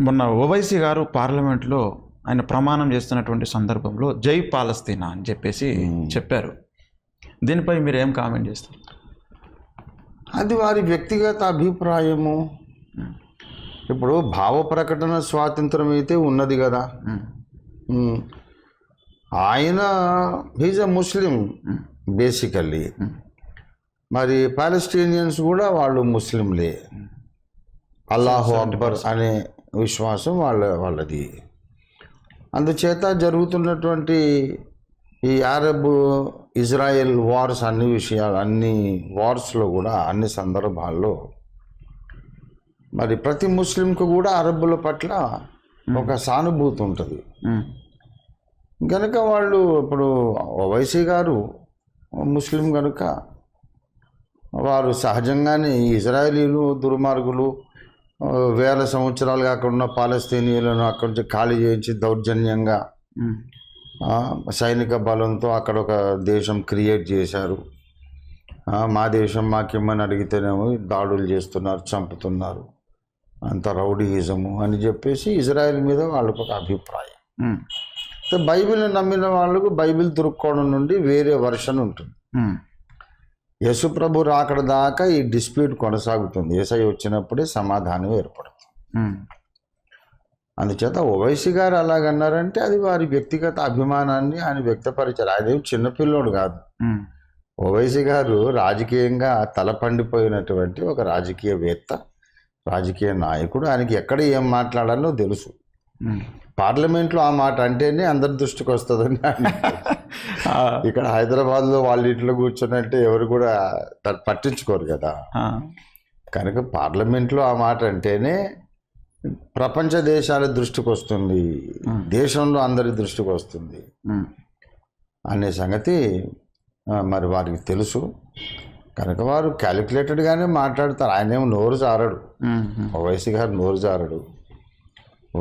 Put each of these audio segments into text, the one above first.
మొన్న ఓవైసీ గారు పార్లమెంట్లో ఆయన ప్రమాణం చేస్తున్నటువంటి సందర్భంలో జై పాలస్తీనా అని చెప్పేసి చెప్పారు. దీనిపై మీరు ఏం కామెంట్ చేస్తారు? అది వారి వ్యక్తిగత అభిప్రాయము. ఇప్పుడు భావ ప్రకటన స్వాతంత్రం అయితే ఉన్నది కదా. ఆయన హీజ్ అ ముస్లిం బేసికల్లీ. మరి పాలస్టీనియన్స్ కూడా వాళ్ళు ముస్లింలే. అల్లాహు అక్బర్ అనే విశ్వాసం వాళ్ళది. అందుచేత జరుగుతున్నటువంటి ఈ అరబ్ ఇజ్రాయెల్ వార్స్ అన్ని వార్స్లో కూడా అన్ని సందర్భాల్లో మరి ప్రతి ముస్లింకు కూడా అరబ్బుల పట్ల ఒక సానుభూతి ఉంటుంది కనుక వాళ్ళు ఇప్పుడు ఓవైసీ గారు ముస్లిం కనుక వారు సహజంగానే ఇజ్రాయేలీలు దుర్మార్గులు వేల సంవత్సరాలు కాకుండా పాలస్తీనియన్లను అక్కడి నుంచి ఖాళీ చేయించి దౌర్జన్యంగా సైనిక బలంతో అక్కడ ఒక దేశం క్రియేట్ చేశారు. మా దేశం మాకేమని అడిగితేనేమో దాడులు చేస్తున్నారు, చంపుతున్నారు, అంత రౌడీయిజము అని చెప్పేసి ఇజ్రాయెల్ మీద వాళ్ళకు ఒక అభిప్రాయం. బైబిల్ని నమ్మిన వాళ్ళకు బైబిల్ తిరుక్కోవడం నుండి వేరే వర్షన్ ఉంటుంది. యేసు ప్రభు రాకడ దాకా ఈ డిస్ప్యూట్ కొనసాగుతుంది. యేసయ్య వచ్చినప్పుడే సమాధానం ఏర్పడుతుంది. అందుచేత ఓవైసీ గారు అలాగన్నారంటే అది వారి వ్యక్తిగత అభిమానాన్ని ఆయన వ్యక్తపరిచారు. ఆయన చిన్నపిల్లోడు కాదు. ఓవైసీ గారు రాజకీయంగా తలపండిపోయినటువంటి ఒక రాజకీయవేత్త, రాజకీయ నాయకుడు. ఆయనకి ఎక్కడ ఏం మాట్లాడాలో తెలుసు. పార్లమెంట్లో ఆ మాట అంటేనే అందరి దృష్టికి వస్తుందని. ఇక్కడ హైదరాబాద్లో వాళ్ళ ఇంట్లో కూర్చున్నట్టే ఎవరు కూడా పట్టించుకోరు కదా. కనుక పార్లమెంట్లో ఆ మాట అంటేనే ప్రపంచ దేశాల దృష్టికి వస్తుంది, దేశంలో అందరి దృష్టికి వస్తుంది అనే సంగతి మరి వారికి తెలుసు. కనుక వారు క్యాలిక్యులేటెడ్గానే మాట్లాడతారు. ఆయనేమో నోరు జారడు, ఓవైసీ గారు నోరు జారడు.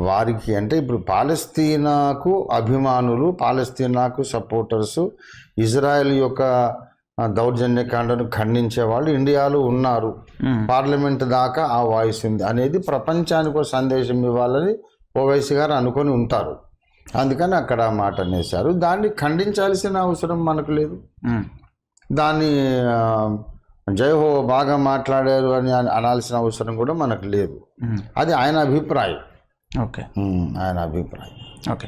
వారికి అంటే ఇప్పుడు పాలస్తీనాకు అభిమానులు, పాలస్తీనాకు సపోర్టర్సు, ఇజ్రాయెల్ యొక్క దౌర్జన్యకాండను ఖండించే వాళ్ళు ఇండియాలో ఉన్నారు. పార్లమెంట్ దాకా ఆ వాయిస్ ఉంది అనేది ప్రపంచానికి ఒక సందేశం ఇవ్వాలని ఓవైసీ గారు అనుకొని ఉంటారు. అందుకని అక్కడ ఆ మాట అనేశారు. దాన్ని ఖండించాల్సిన అవసరం మనకు లేదు. దాన్ని జయహో బాగా మాట్లాడారు అని అనాల్సిన అవసరం కూడా మనకు లేదు. అది ఆయన అభిప్రాయం. ఓకే, ఆయన అభిప్రాయం. ఓకే.